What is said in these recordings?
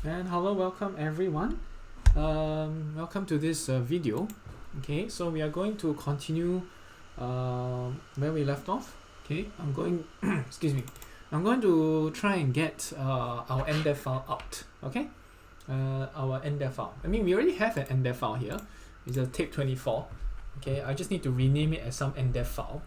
And hello, welcome everyone. Welcome to this video. Okay, so we are going to continue where we left off. Okay, I'm going excuse me, I'm going to try and get our ndev file out. Okay, our ndev file. I mean, we already have an ndev file here. It's a tape 24. Okay, I just need to rename it as some ndev file.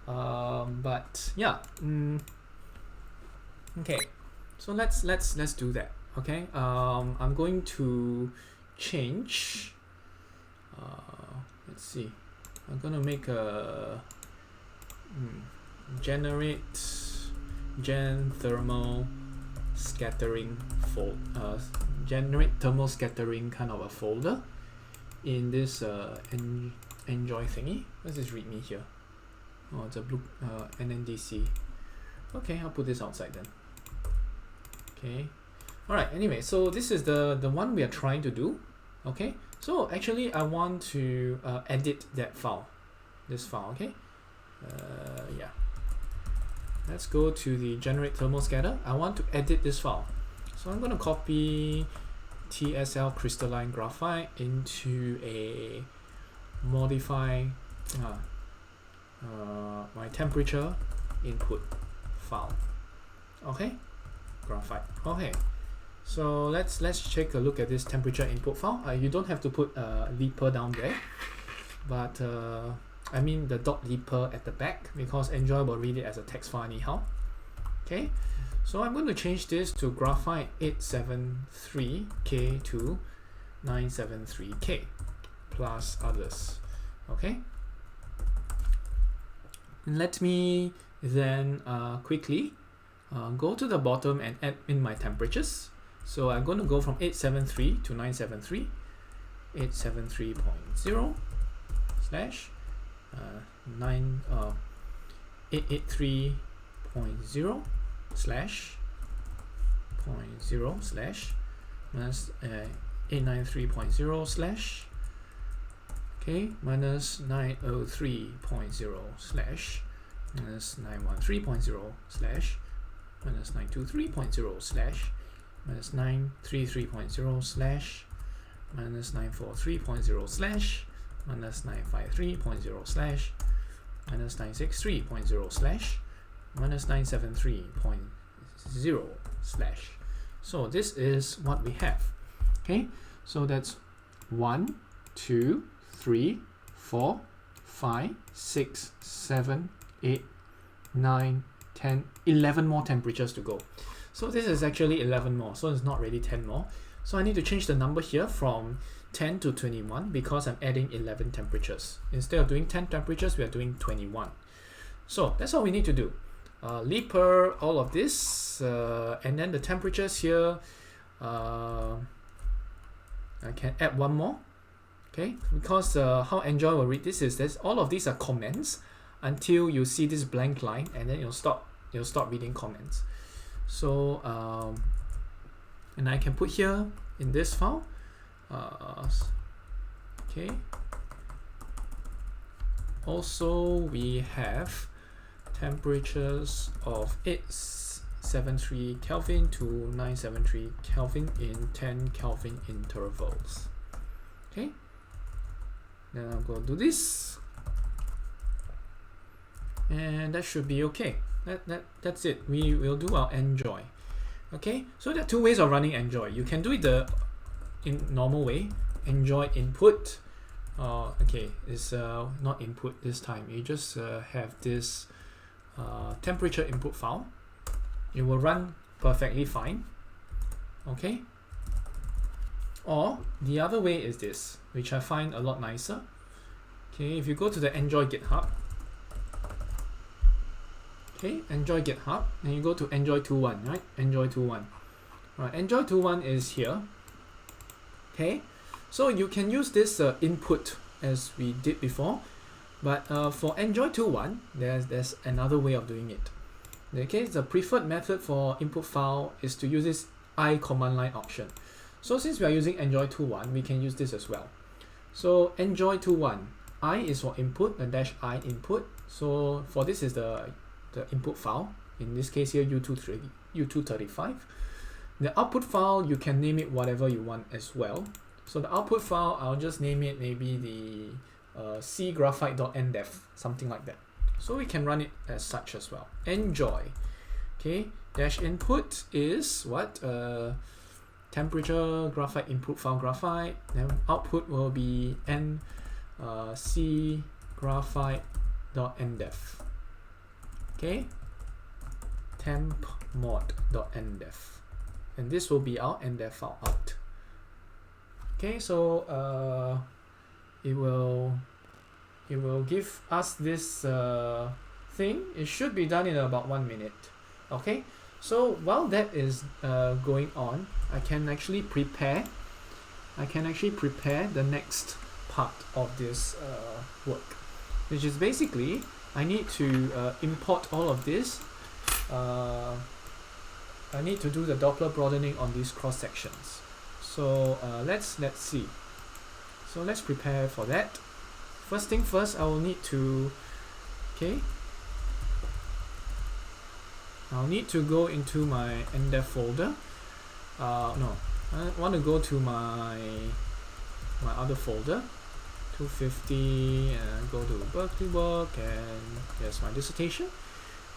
But yeah, okay, so let's do that. Okay, I'm going to change, let's see, I'm going to make a generate gen thermal scattering generate thermal scattering kind of a folder in this njoy thingy. What's this readme here? Oh, it's a blue NNDC. Okay, I'll put this outside then. Okay. Alright, anyway, so this is the one we are trying to do. Okay, so actually I want to edit that file, this file. Okay, yeah, let's go to the generate thermal scatter. I want to edit this file, so I'm going to copy TSL crystalline graphite into a modify my temperature input file. Okay, graphite. Okay, so let's take a look at this temperature input file. You don't have to put leaper down there, but I mean the dot leaper at the back, because njoy will read it as a text file anyhow. Okay, so I'm going to change this to graphite 873k to 973k plus others. Okay, let me then quickly go to the bottom and add in my temperatures. So I'm going to go from 873 to 973, 873.0 slash 883.0 slash 0.0 slash minus 893.0 slash minus 903.0 slash minus 913.0 slash minus 923.0 slash minus 933.0 slash minus 943.0 slash minus 953.0 slash minus 963.0 slash minus 973.0 slash. So this is what we have. Okay, so that's 1, 2, 3, 4, 5, 6, 7, 8, 9, 10, 11 more temperatures to go. So this is actually 11 more, so it's not really 10 more. So I need to change the number here from 10 to 21 because I'm adding 11 temperatures. Instead of doing 10 temperatures, we are doing 21. So that's all we need to do. Leaper, all of this, and then the temperatures here, I can add one more. Okay, because how njoy will read this is this. All of these are comments until you see this blank line, and then you'll stop reading comments. So and I can put here in this file, okay, also we have temperatures of 873 Kelvin to 973 Kelvin in 10 Kelvin intervals. Okay, then I'm going to do this, and that should be okay. That's it. We will do our njoy. Okay, so there are two ways of running njoy. You can do it in normal way, njoy input. Okay, it's not input this time. You just have this temperature input file. It will run perfectly fine. Okay, or the other way is this, which I find a lot nicer. Okay, if you go to the njoy GitHub, okay, njoy GitHub, and you go to njoy 2.1, right? Njoy 2.1. Right, njoy 2.1 is here. Okay, so you can use this input as we did before, but for njoy 2.1, there's another way of doing it. Okay, the preferred method for input file is to use this I command line option. So since we are using njoy 2.1, we can use this as well. So njoy 2.1, I is for input, the dash I input. So for this is the input file, in this case here U235, The output file, you can name it whatever you want as well. So the output file, I'll just name it maybe the cgraphite.ndef, something like that. So we can run it as such as well. Njoy. Okay, dash input is what? Temperature, graphite input file graphite. Then output will be cgraphite.ndef. Okay, temp.mod.ndef. And this will be our ndef file out. Okay, so it will give us this thing. It should be done in about 1 minute. Okay, so while that is going on, I can actually prepare the next part of this work, which is basically I need to import all of this. I need to do the doppler broadening on these cross sections. So let's see. So let's prepare for that. First thing first, I will need to I'll need to go into my ndef folder. No, I want to go to my other folder, 250, and go to Berkeley work, and there's my dissertation.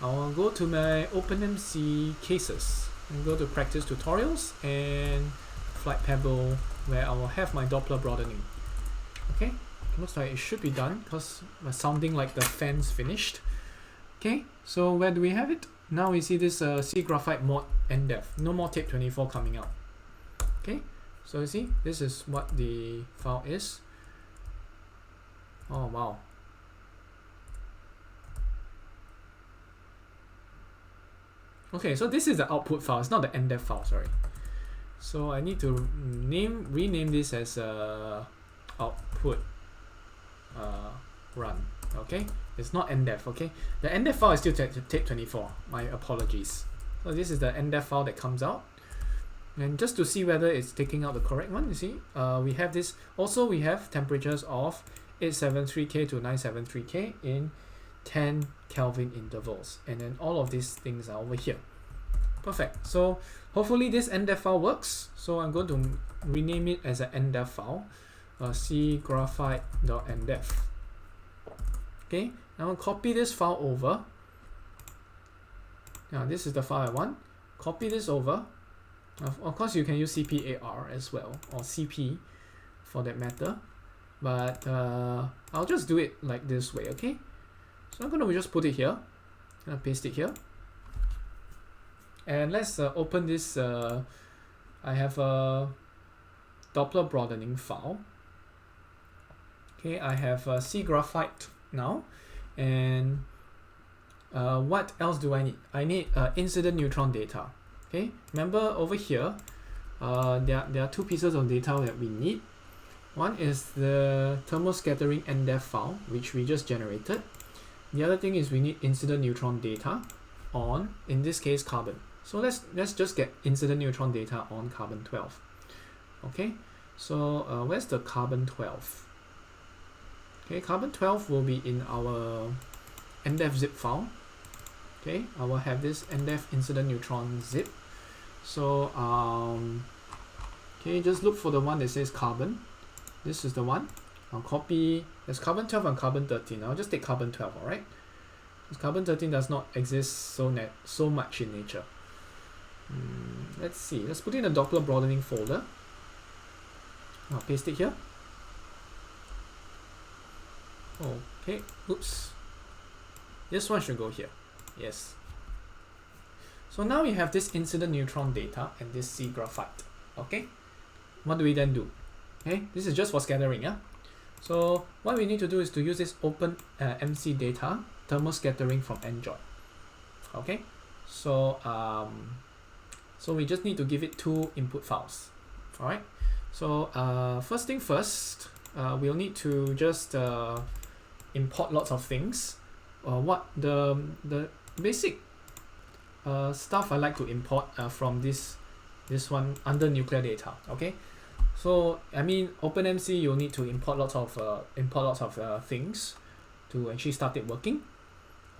I'll go to my OpenMC cases and go to practice tutorials and Flight Pebble, where I will have my doppler broadening. Okay, looks like it should be done because we're sounding like the fan's finished. Okay, so where do we have it? Now we see this C graphite mod ndef. No more tape 24 coming out. Okay, so you see, this is what the file is. Oh wow. Okay, so this is the output file. It's not the ndef file, sorry. So I need to rename this as output run. Okay, it's not ndef. Okay, the ndef file is still tape 24. My apologies. So this is the ndef file that comes out, and just to see whether it's taking out the correct one, you see, we have this. Also, we have temperatures of 873K to 973K in 10 Kelvin intervals, and then all of these things are over here. Perfect. So hopefully this ndef file works. So I'm going to rename it as an ndef file, cgraphite.ndef. Okay, now I'll copy this file over. Now this is the file I want. Copy this over. Of course, you can use CPAR as well, or CP for that matter. But I'll just do it like this way. Okay. So I'm going to just put it here, and paste it here. And let's open this. I have a doppler broadening file. Okay, I have C graphite now. And what else do I need? I need incident neutron data. Okay, remember over here, there are two pieces of data that we need. One is the thermal scattering ndef file, which we just generated. The other thing is we need incident neutron data on, in this case, carbon. So let's just get incident neutron data on carbon 12. Okay, so where's the carbon 12? Okay, carbon 12 will be in our ndef zip file. Okay, I will have this ndef incident neutron zip. So okay, just look for the one that says carbon. This is the one. I'll copy. There's carbon 12 and carbon 13. I'll just take carbon 12, alright? Because carbon 13 does not exist so much in nature. Let's see. Let's put in a doppler broadening folder. I'll paste it here. Okay. Oops. This one should go here. Yes. So now we have this incident neutron data and this C graphite. Okay. What do we then do? Okay. This is just for scattering. Yeah. So what we need to do is to use this OpenMC data thermal scattering from njoy. Okay. So so we just need to give it two input files. All right. So first thing first, we'll need to just import lots of things. What the basic stuff I like to import from this one under nuclear data. Okay. So I mean, OpenMC, you'll need to import lots of things to actually start it working.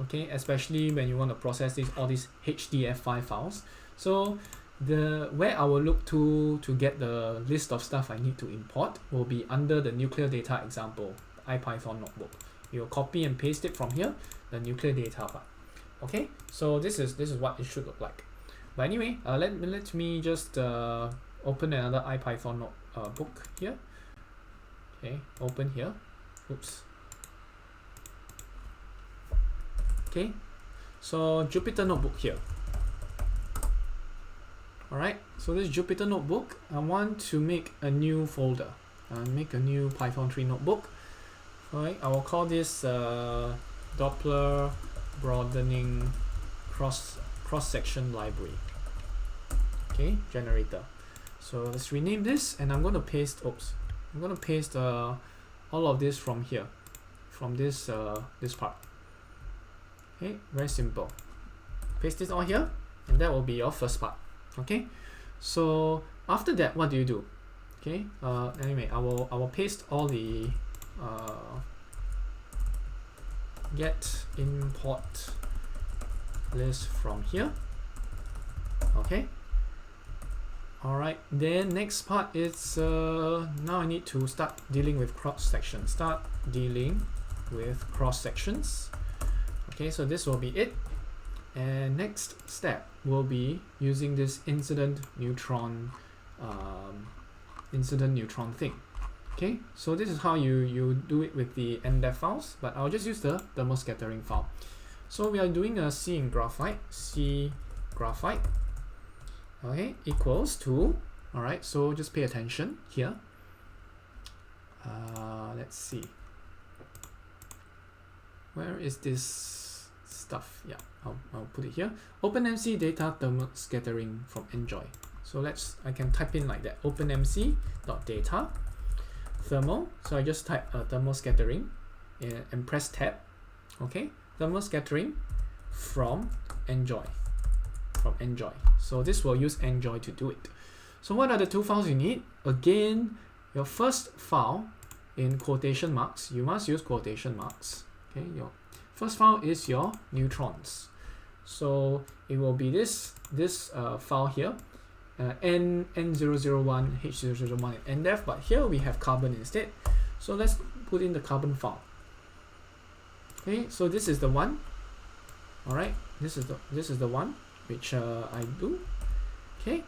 Okay, especially when you want to process all these hdf5 files. So where I will look to get the list of stuff I need to import will be under the nuclear data example IPython notebook. You'll copy and paste it from here, the nuclear data part. Okay, so this is what it should look like. But anyway, let me just open another IPython book here. Okay, open here. Oops. Okay, so Jupyter notebook here. Alright, so this Jupyter notebook, I want to make a new folder. Make a new Python 3 notebook. Alright, I will call this doppler broadening cross-section library. Okay, generator. So let's rename this, and I'm going to paste. I'm going to paste all of this from here, from this this part. Okay, very simple. Paste it all here, and that will be your first part. Okay, so after that, what do you do? Okay, anyway, I will paste all the get import list from here. Okay. Alright, then next part is now I need to start dealing with cross sections. Start dealing with cross sections. Okay, so this will be it. And next step will be using this incident neutron thing. Okay, so this is how you do it with the ndef files, but I'll just use the thermal scattering file. So we are doing a C in graphite, okay, equals to, alright, so just pay attention here. Let's see, where is this stuff? Yeah, I'll put it here. OpenMC data thermal scattering from njoy. So I can type in like that, OpenMC.data thermal. So I just type thermal scattering and press tab. Okay, thermal scattering from njoy. So this will use njoy to do it. So what are the two files you need? Again, your first file in quotation marks, you must use quotation marks. Okay, your first file is your neutrons. So it will be this file here, N001, H001, and ndef, but here we have carbon instead. So let's put in the carbon file. Okay, so this is the one. All right, this is the one which I do. Okay,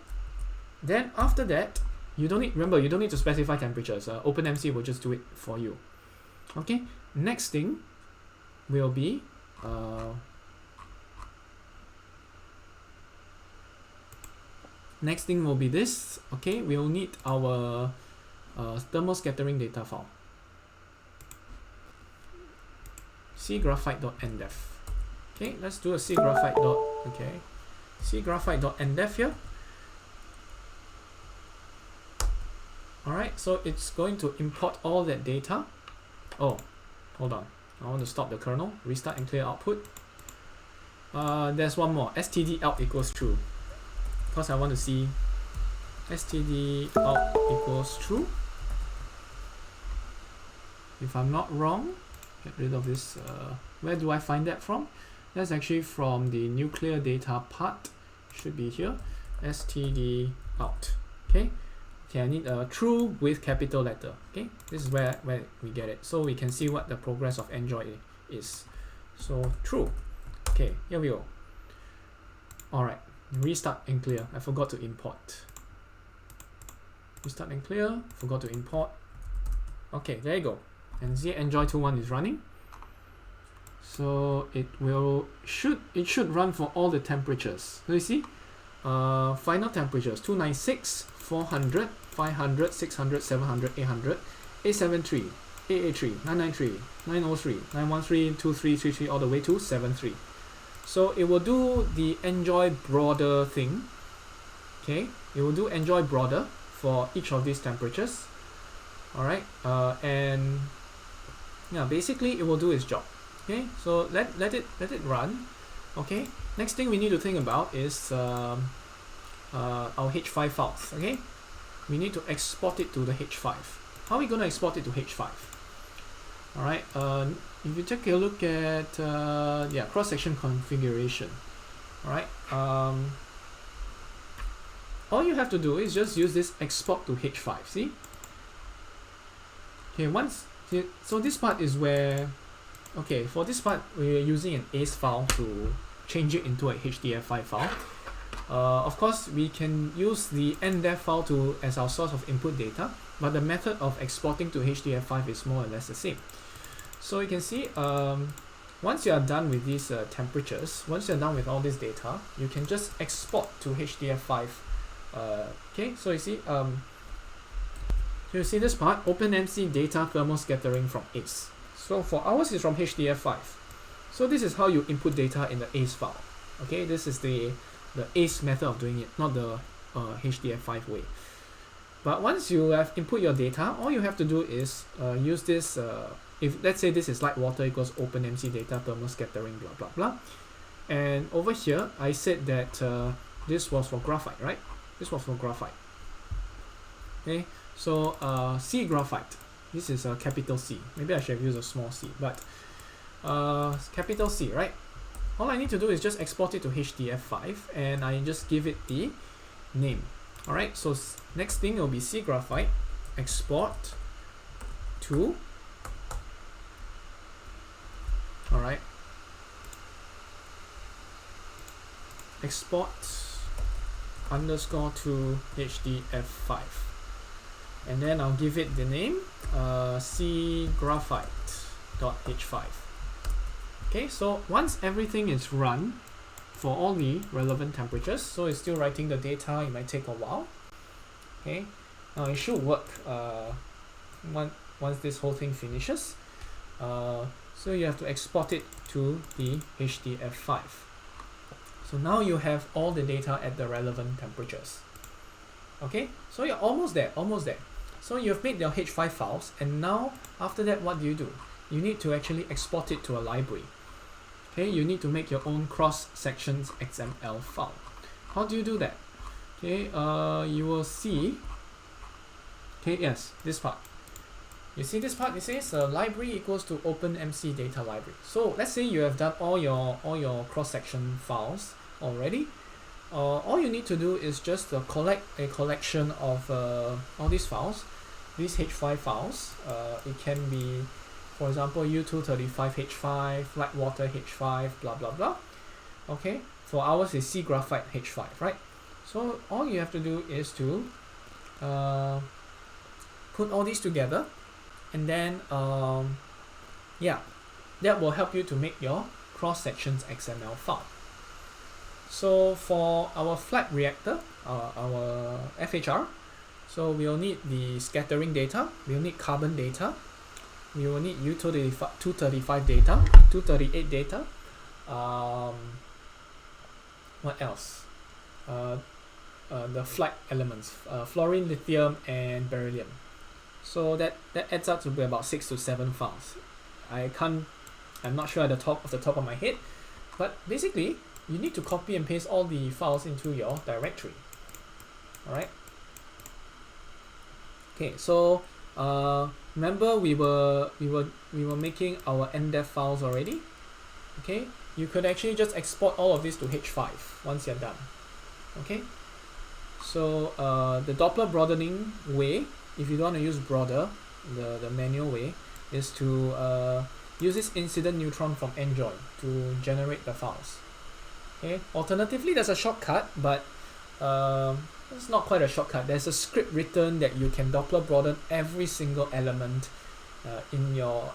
then after that, you don't need to specify temperatures. OpenMC will just do it for you. Okay, next thing will be this. Okay, we'll need our thermal scattering data file, cgraphite.ndef. Okay, let's do a cgraphite.ndef here. Alright, so it's going to import all that data. Oh, hold on, I want to stop the kernel, restart and clear output. There's one more, std out equals true, because I want to see std out equals true. If I'm not wrong, get rid of this. Where do I find that from? That's actually from the nuclear data part. Should be here, std out. Okay, I need a true with capital letter. Okay, this is where we get it, so we can see what the progress of njoy is. So true. Okay, here we go. Alright, restart and clear. I forgot to import. Restart and clear, forgot to import. Okay, there you go. And see, njoy 2.1 is running. So it should run for all the temperatures. So you see, final temperatures 296, 400, 500, 600, 700, 800, 873, 883, 993, 903, 913, 2333, all the way to 73. So it will do the njoy broader thing. Okay, it will do njoy broader for each of these temperatures. Alright, and yeah, basically it will do its job. Okay, so let it run. Okay, next thing we need to think about is our h5 files. Okay, we need to export it to the h5. How are we going to export it to h5? Alright, if you take a look at cross-section configuration. Alright, all you have to do is just use this export to H5. See? Okay, so this part is where, okay, for this part we're using an ACE file to change it into a hdf5 file. Of course, we can use the ndef file as our source of input data, but the method of exporting to hdf5 is more or less the same. So you can see, once you are done with these temperatures, once you're done with all this data, you can just export to hdf5. Okay, so you see, this part, OpenMC data thermal scattering from ACE. So for ours is from hdf5. So this is how you input data in the ACE file. Okay, this is the ACE method of doing it, not the hdf5 way. But once you have input your data, all you have to do is use this. If let's say this is light water equals OpenMC data thermal scattering blah blah blah, and over here I said that this was for graphite, right? This was for graphite. Okay, so C graphite. This is a capital C. Maybe I should have used a small c, but capital C, right? All I need to do is just export it to hdf5, and I just give it the name. All right. So next thing will be C graphite export to. All right. Export underscore to hdf5, and then I'll give it the name C graphite.h5. Okay, so once everything is run for all the relevant temperatures, so it's still writing the data, it might take a while. Okay, now it should work once this whole thing finishes. So you have to export it to the hdf5. So now you have all the data at the relevant temperatures. Okay, so you're almost there, So you've made your H5 files, and now after that, what do? You need to actually export it to a library. Okay, you need to make your own cross sections XML file. How do you do that? Okay, you will see. Okay, yes, this part. You see this part? It says library equals to OpenMC data library. So let's say you have done all your cross section files already. All you need to do is just collect a collection of all these files, these H5 files. It can be, for example, U235H5, light water H5, blah blah blah. Okay, for ours is C graphite H5, right? So all you have to do is to put all these together, and then yeah, that will help you to make your cross sections XML file. So for our flat reactor, our FHR, so we'll need the scattering data, we'll need carbon data, we will need U235 data, 238 data, what else? The flat elements, fluorine, lithium, and beryllium. So that adds up to be about 6 to 7 files. I'm not sure at the top of my head, but basically you need to copy and paste all the files into your directory. All right. Okay, so remember we were making our ndef files already. Okay, you could actually just export all of this to H5 once you're done. Okay, so the doppler broadening way, if you don't want to use broader, the manual way, is to use this incident neutron from njoy to generate the files. Okay. Alternatively, there's a shortcut, but it's not quite a shortcut. There's a script written that you can doppler broaden every single element in your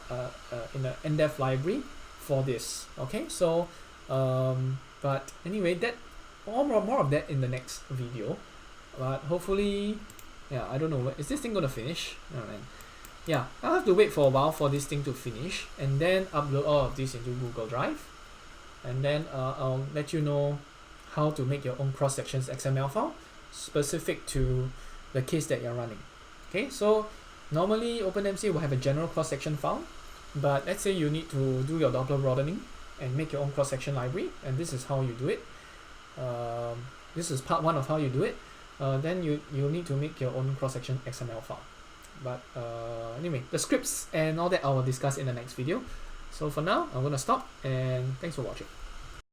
in the ndef library for this. Okay, so but anyway, that more of that in the next video. But hopefully, yeah, I don't know. Is this thing gonna finish? Oh man. Yeah, I'll have to wait for a while for this thing to finish, and then upload all of this into Google Drive. And then I'll let you know how to make your own cross sections XML file specific to the case that you're running. Okay, so normally OpenMC will have a general cross section file, but let's say you need to do your doppler broadening and make your own cross section library, and this is how you do it. This is part 1 of how you do it. Then you need to make your own cross section XML file. But anyway, the scripts and all that I will discuss in the next video. So for now, I'm going to stop, and thanks for watching.